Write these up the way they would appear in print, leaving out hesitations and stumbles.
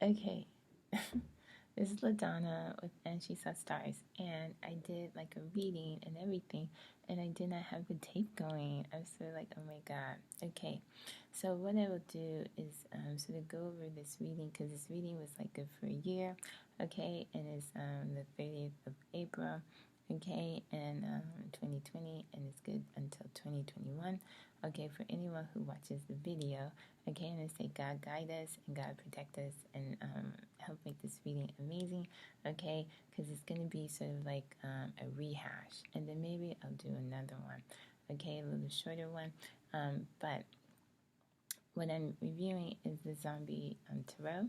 Okay, this is LaDonna with And She Saw Stars, and I did like a reading and everything, and I did not have the tape going. I was sort of like, oh my god. Okay, so what I will do is sort of go over this reading because this reading was like good for a year, okay, and it's the 30th of April, okay, and 2020, and it's good until 2021. Okay, for anyone who watches the video, okay, and I say God guide us and God protect us and help make this reading amazing, okay, because it's going to be sort of like a rehash, and then maybe I'll do another one, okay, a little shorter one, but what I'm reviewing is the zombie tarot,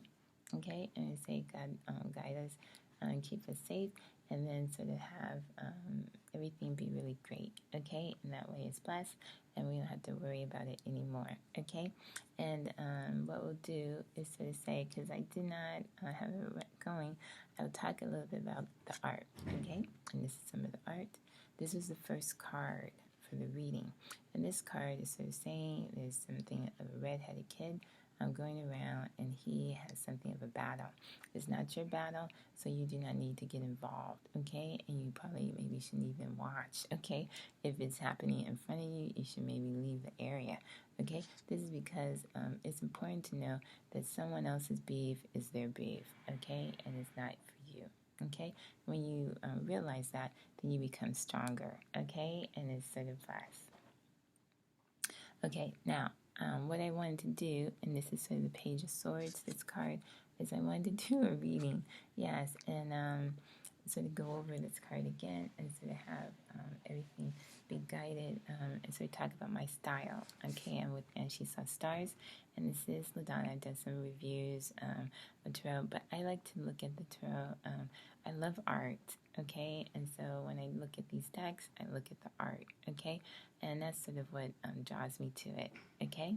okay, and I say God guide us and keep us safe, and then sort of have everything be really great, okay, and that way it's blessed and we don't have to worry about it anymore, okay, and what we'll do is sort of say, because I did not have it going, I'll talk a little bit about the art, okay, and this is some of the art. This is the first card for the reading, and this card is sort of saying there's something of a red-headed kid going around, and he has something of a battle. It's not your battle, so you do not need to get involved, okay? And you probably maybe shouldn't even watch, okay? If it's happening in front of you, you should maybe leave the area, okay? This is because it's important to know that someone else's beef is their beef, okay? And it's not for you, okay? When you realize that, then you become stronger, okay? And it's sort of fast. Okay, now, what I wanted to do, and this is sort of the Page of Swords, this card, is I wanted to do a reading, yes, and sort of go over this card again and sort of have everything be guided and sort of talk about my style. Okay, I'm with And She Saw Stars, and this is LaDonna. I did some reviews of tarot, but I like to look at the tarot. I love art, okay, and so when I look at these decks, I look at the art, okay, and that's sort of what draws me to it, okay?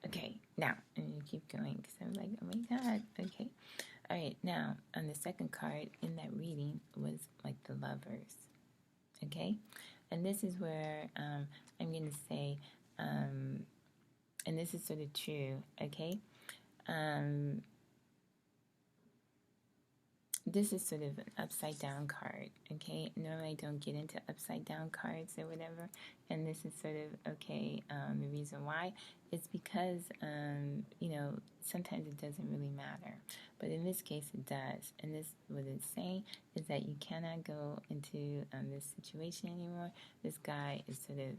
Okay, now, and you keep going because I'm like, oh my god, okay. All right, now, on the second card in that reading was like the lovers, okay? And this is where I'm going to say, and this is sort of true, okay? This is sort of an upside down card, okay? Normally I don't get into upside down cards or whatever, and this is sort of, okay, the reason why is because, you know, sometimes it doesn't really matter, but in this case it does, and this, what it's saying is that you cannot go into this situation anymore. This guy is sort of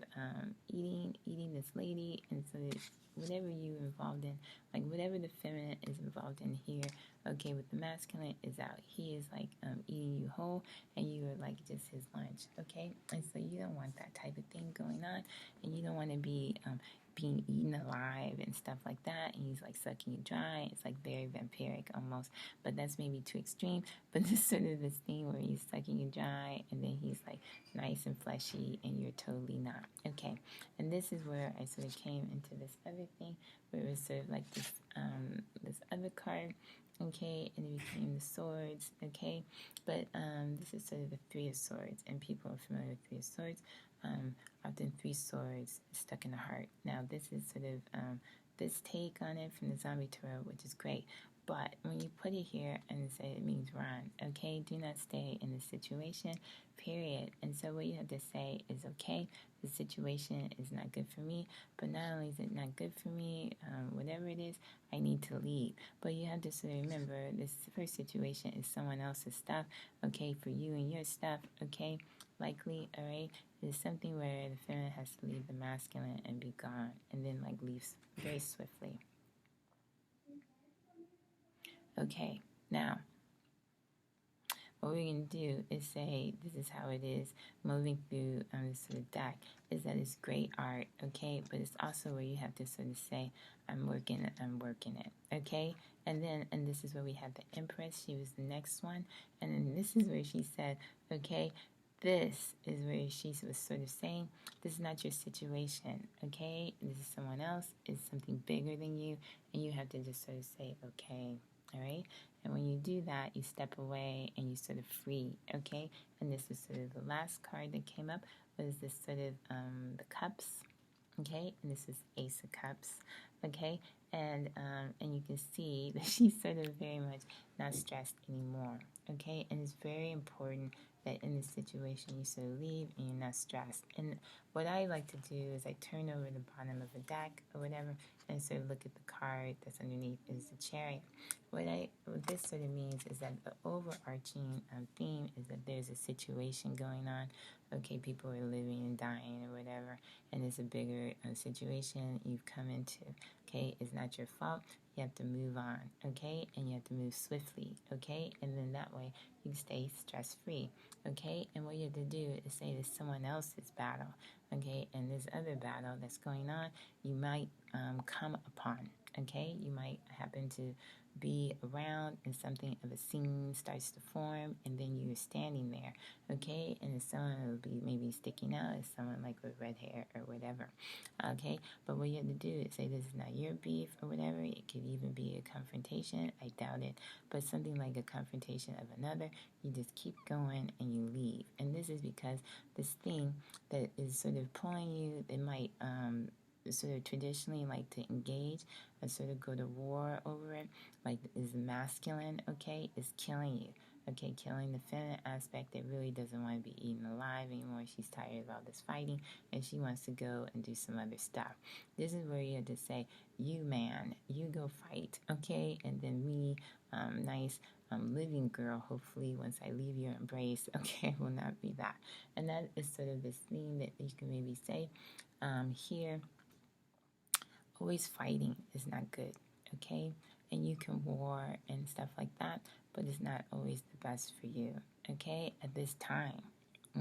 eating this lady, and sort of whatever you involved in, like whatever the feminine is involved in here, okay, with the masculine is out. He is like eating you whole, and you are like just his lunch, okay? And so you don't want that type of thing going on, and you don't want to be being eaten alive and stuff like that, and he's like sucking you dry. It's like very vampiric almost, but that's maybe too extreme. But this sort of this thing where he's sucking you dry, and then he's like nice and fleshy, and you're totally not, okay? And this is where I sort of came into this other thing, where it was sort of like this this other card, okay, and it became the swords, okay, but this is sort of the Three of Swords, and people are familiar with Three of Swords, often three swords stuck in the heart. Now this is sort of this take on it from the Zombie Tarot, which is great, but when you put it here and say it means run, okay, do not stay in this situation, period. And so what you have to say is, okay, the situation is not good for me, but not only is it not good for me, whatever it is, I need to leave. But you have to sort of remember, this first situation is someone else's stuff, okay, for you and your stuff, okay, likely, all right, it's something where the feminine has to leave the masculine and be gone, and then like leaves very swiftly. Okay, now, what we're going to do is say, this is how it is, moving through this sort of deck, is that it's great art, okay, but it's also where you have to sort of say, I'm working it, okay, and this is where we have the Empress. She was the next one, and then this is where she said, okay, this is where she was sort of saying, this is not your situation, okay, this is someone else, it's something bigger than you, and you have to just sort of say, okay, all right, and when you do that, you step away and you sort of free, okay, and this is sort of the last card that came up, was this sort of the cups, okay, and this is Ace of Cups, okay, and you can see that she's sort of very much not stressed anymore. Okay, and it's very important that in this situation you sort of leave and you're not stressed. And what I like to do is I turn over the bottom of a deck or whatever and sort of look at the card that's underneath is the chariot. What this sort of means is that the overarching theme is that there's a situation going on. Okay, people are living and dying or whatever, and it's a bigger situation you've come into. Okay, it's not your fault. You have to move on, okay? And you have to move swiftly, okay? And then that way you stay stress-free, okay? And what you have to do is say to someone else's battle, okay? And this other battle that's going on, you might come upon, okay? You might happen to be around and something of a scene starts to form and then you're standing there, okay? And someone will be maybe sticking out as someone like with red hair or whatever, okay? But what you have to do is say this is not your beef or whatever. It could even be a confrontation. I doubt it. But something like a confrontation of another, you just keep going and you leave. And this is because this thing that is sort of pulling you, it might sort of traditionally like to engage and sort of go to war over it, like is masculine, okay, is killing you. Okay, killing the feminine aspect that really doesn't want to be eaten alive anymore. She's tired of all this fighting and she wants to go and do some other stuff. This is where you have to say, you man, you go fight, okay? And then me, nice living girl, hopefully once I leave your embrace, okay, will not be that. And that is sort of this theme that you can maybe say here. Always fighting is not good, okay? And you can war and stuff like that, but it's not always the best for you, okay? At this time,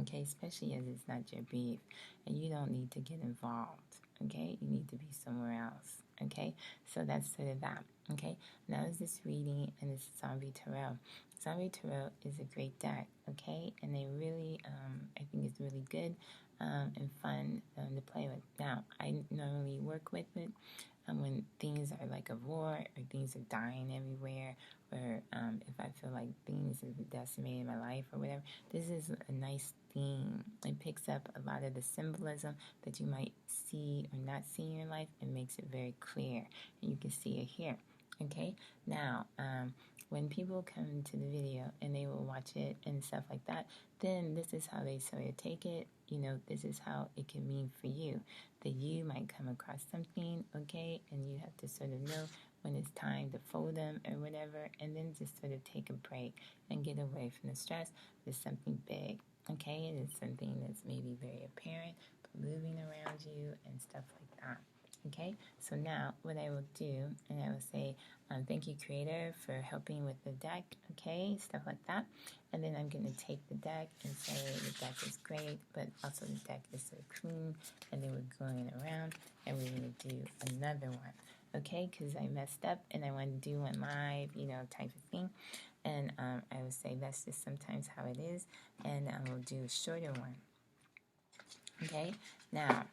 okay? Especially as it's not your beef, and you don't need to get involved, okay? You need to be somewhere else, okay? So that's sort of that, okay? Now is this reading, and this is Zombie Tarot. Zombie Tarot is a great deck, okay? And they really, I think it's really good and fun to play with. Now, I normally work with it when things are like a war or things are dying everywhere, or if I feel like things have decimated my life or whatever. This is a nice theme. It picks up a lot of the symbolism that you might see or not see in your life and makes it very clear. And you can see it here. Okay? Now, when people come to the video and they will watch it and stuff like that, then this is how they sort of take it. You know, this is how it can mean for you. That you might come across something, okay, and you have to sort of know when it's time to fold them or whatever, and then just sort of take a break and get away from the stress. There's something big, okay? It is something that's maybe very apparent, but moving around you and stuff like that. Okay, so now what I will do, and I will say, thank you, Creator, for helping with the deck, okay, stuff like that. And then I'm going to take the deck and say the deck is great, but also the deck is so clean. And then we're going around, and we're going to do another one, okay, because I messed up, and I want to do one live, you know, type of thing. And I would say that's just sometimes how it is, and I will do a shorter one, okay. Now,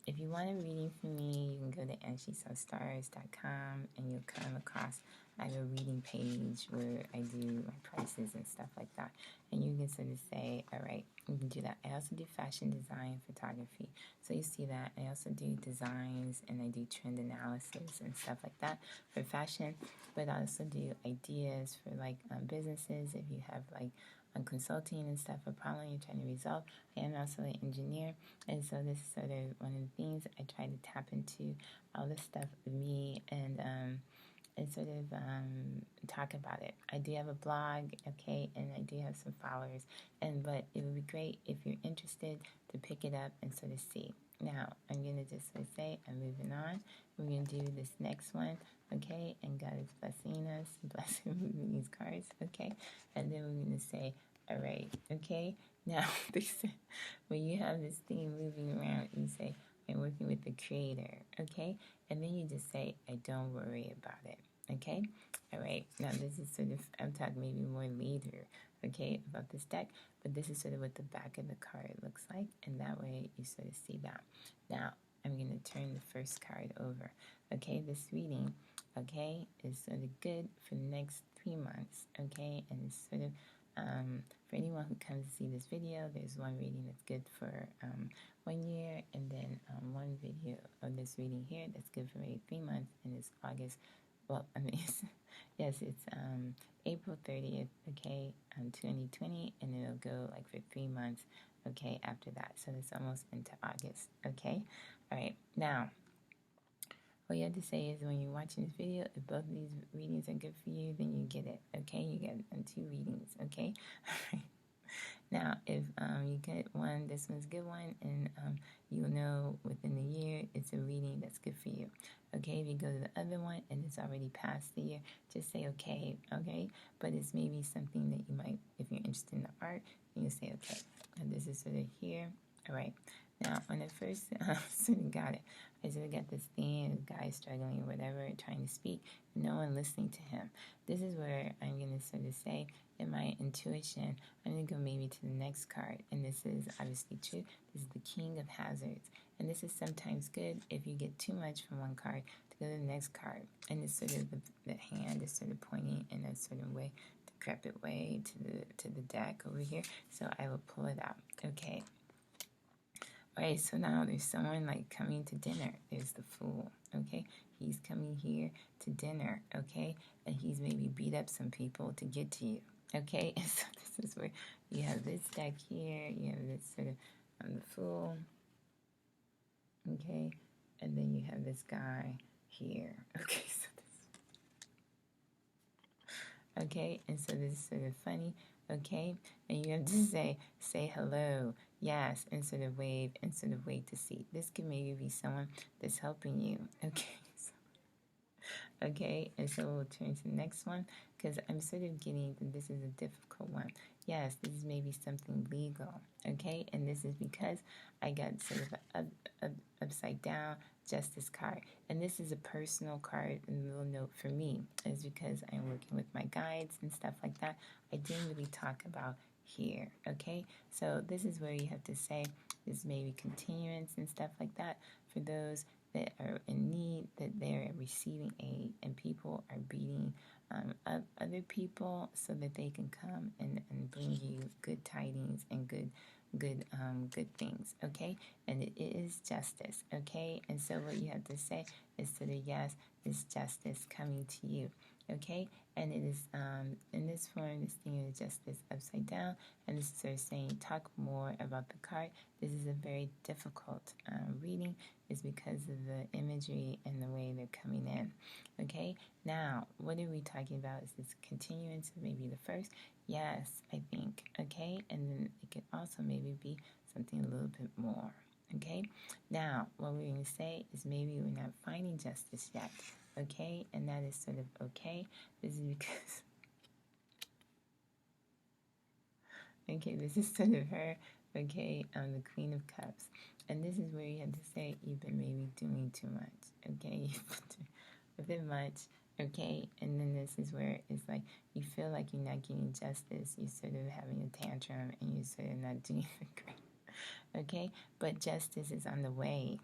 if you want a reading from me, you can go to AngieSawStars.com and you'll come across, I have a reading page where I do my prices and stuff like that. And you can sort of say, all right, you can do that. I also do fashion design photography. So you see that. I also do designs and I do trend analysis and stuff like that for fashion. But I also do ideas for like businesses. If you have like consulting and stuff, a problem you're trying to resolve. I am also an engineer, and so this is sort of one of the things I try to tap into all this stuff with me and sort of talk about it. I do have a blog, okay, and I do have some followers, but it would be great if you're interested to pick it up and sort of see. Now, I'm going to just sort of say I'm moving on. We're going to do this next one, okay, and God is blessing us, blessing moving these cards, okay, and then we're going to say, all right, okay. Now, when you have this thing moving around, you say, I'm working with the Creator, okay, and then you just say, I don't worry about it, okay. All right, now this is sort of, I'm talking maybe more later, okay, about this deck, but this is sort of what the back of the card looks like, and that way you sort of see that. Now, I'm going to turn the first card over, okay. This reading, okay, is sort of good for the next 3 months, okay, and it's sort of, for anyone who comes to see this video, there's one reading that's good for 1 year, and then one video, or this reading here that's good for maybe 3 months, and it's August. Well, I mean, yes, it's April 30th, okay, 2020, and it'll go like for 3 months, okay, after that. So it's almost into August, okay? All right, now, all you have to say is when you're watching this video, if both of these readings are good for you, then you get it, okay? You get 2 readings, okay? All right. Now, if you get one, this one's a good one, and you'll know within the year it's a reading that's good for you. Okay, if you go to the other one and it's already past the year, just say okay, okay? But it's maybe something that you might, if you're interested in the art, you say okay. And this is sort of here. All right. Now, when I first sort of got it, I sort of got this thing, a guy struggling or whatever, trying to speak, no one listening to him. This is where I'm going to sort of say, in my intuition, I'm going to go maybe to the next card. And this is obviously true. This is the King of Hazards. And this is sometimes good if you get too much from one card to go to the next card. And it's sort of the hand is sort of pointing in a certain way, decrepit way to the deck over here. So I will pull it out. Okay. All right, so now there's someone like coming to dinner. There's the Fool, okay? He's coming here to dinner, okay? And he's maybe beat up some people to get to you, okay? And so this is where you have this deck here, you have this sort of the Fool, okay? And then you have this guy here, okay? So this, okay? And so this is sort of funny, okay? And you have to say hello, yes, and sort of wave to see. This could maybe be someone that's helping you, okay? Okay, and so we'll turn to the next one because I'm sort of getting that this is a difficult one. Yes, this is maybe something legal, okay? And this is because I got sort of an upside down justice card. And this is a personal card, and a little note for me is because I'm working with my guides and stuff like that. I didn't really talk about here, okay? So this is where you have to say this maybe continuance and stuff like that for those that are in need, that they're receiving aid, and people are beating up other people so that they can come and bring you good tidings and good things, okay? And it is justice, okay? And so what you have to say is to the yes, is justice coming to you, okay? And it is in this form, this thing is justice upside down, and this is sort of saying talk more about the card. This is a very difficult reading, is because of the imagery and the way they're coming in, okay? Now, what are we talking about? Is this continuance of maybe the first? Yes, I think, okay? And then it could also maybe be something a little bit more, okay? Now, what we're going to say is maybe we're not finding justice yet, okay? And that is sort of okay. This is because, okay, this is sort of her, okay, the Queen of Cups. And this is where you have to say you've been maybe doing too much, okay? You've been doing a bit much, okay? And then this is where it's like you feel like you're not getting justice. You're sort of having a tantrum and you're sort of not doing it great, okay? But justice is on the way,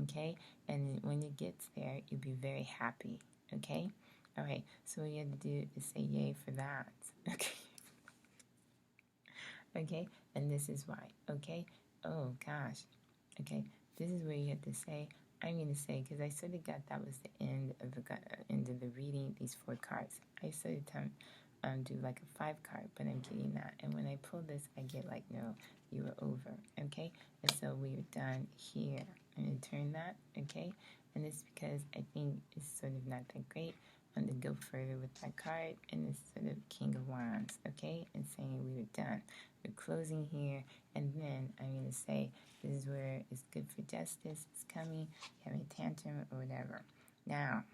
okay? And when it gets there, you'll be very happy, okay? All right, so what you have to do is say yay for that, okay? Okay, and this is why, okay? Oh, gosh. Okay, this is where you have to say, I'm going to say, because I sort of got that was the end of the reading, these 4 cards. I sort of do like a 5 card, but I'm getting that. And when I pull this, I get like, no, you were over, okay? And so we are done here. I'm going to turn that, okay? And it's because I think it's sort of not that great. I'm going to go further with that card, and it's sort of King of Wands, okay? And saying we were done. We're closing here, and then I'm going to say this is where it's good for justice. It's coming. You have a tantrum or whatever. Now,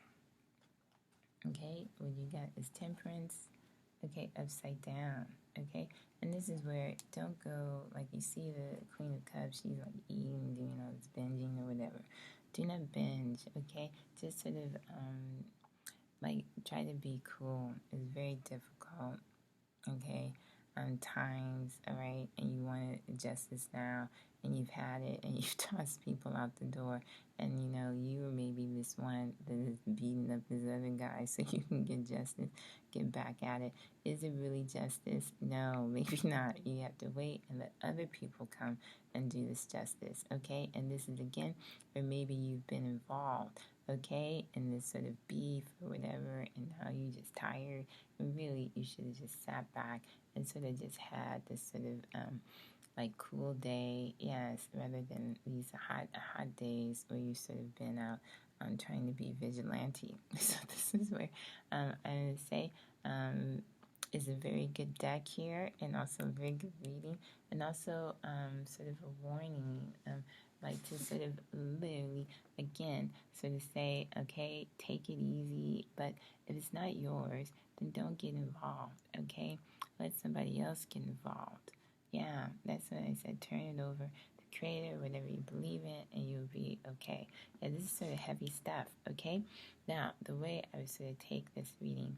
okay, what you got is temperance, okay, upside down, okay? And this is where don't go, like you see the Queen of Cups, she's like eating, doing all this binging or whatever. Do not binge, okay? Just sort of, like, try to be cool. It's very difficult, okay? Times, all right? And you want justice now, and you've had it, and you've tossed people out the door, and, you know, you were maybe this one that is beating up this other guy so you can get justice, get back at it. Is it really justice? No, maybe not. You have to wait and let other people come and do this justice, okay? And this is again where maybe you've been involved, okay, in this sort of beef or whatever, and now you're just tired. And really, you should have just sat back and sort of just had this sort of like cool day, yes, rather than these hot days where you sort of been out trying to be vigilante. So this is where I would say is a very good deck here, and also a very good reading, and also sort of a warning, like to sort of literally again sort of say, okay, take it easy, but if it's not yours, then don't get involved. Okay, let somebody else get involved. Yeah, that's what I said. Turn it over to Creator, whatever you believe in, and you'll be okay. Yeah, this is sort of heavy stuff, okay? Now, the way I would sort of take this reading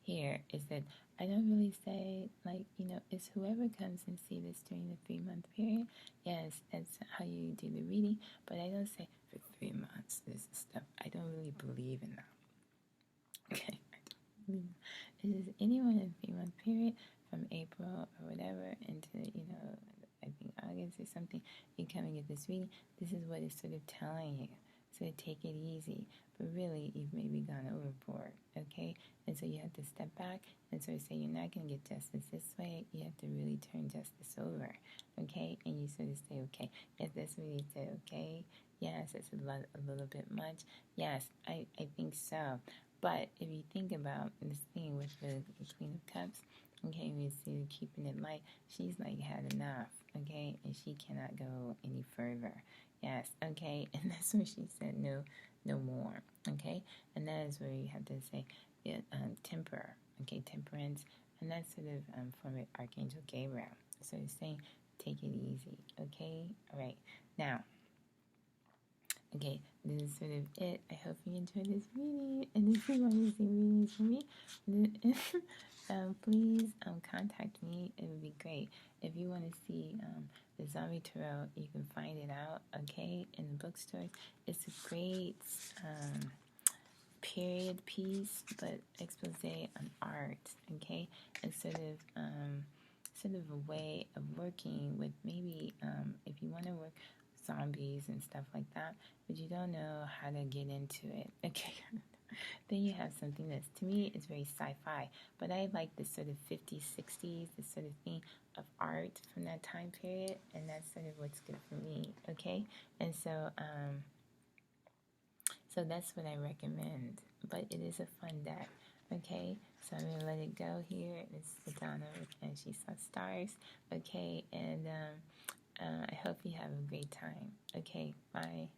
here is that I don't really say, like, it's whoever comes and see this during the 3-month period. Yes, that's how you do the reading, but I don't say for 3 months, this is stuff. I don't really believe in that. Okay, I don't believe in that. It's just anyone in a 3-month period from April or whatever into, I think August or something, you come and get this reading. This is what it's sort of telling you. So take it easy. But really, you've maybe gone overboard, okay? And so you have to step back and sort of say, you're not going to get justice this way. You have to really turn justice over, okay? And you sort of say, okay, yes, that's what you said, okay? Yes, it's a little bit much. Yes, I think so. But if you think about this thing with the Queen of Cups, okay, we see keeping it light, she's like had enough, okay? And she cannot go any further. Yes, okay? And that's where she said no more, okay? And that is where you have to say, yeah, temper, okay, temperance, and that's sort of from Archangel Gabriel. So it's saying, take it easy, okay? All right, now, okay, this is sort of it. I hope you enjoyed this reading, and if you want to see readings from me, please contact me. It would be great. If you want to see the Zombie Tarot, you can find it out, okay, in the bookstores. It's a great period piece, but expose on art, okay, and sort of a way of working with maybe if you want to work zombies and stuff like that, but you don't know how to get into it, okay, then you have something that's, to me, is very sci-fi, but I like this sort of 50s, 60s, this sort of thing of art from that time period, and that's sort of what's good for me, okay, and so that's what I recommend, but it is a fun deck, okay? So I'm going to let it go here. This is Donna, and she saw stars, okay? And I hope you have a great time. Okay, bye.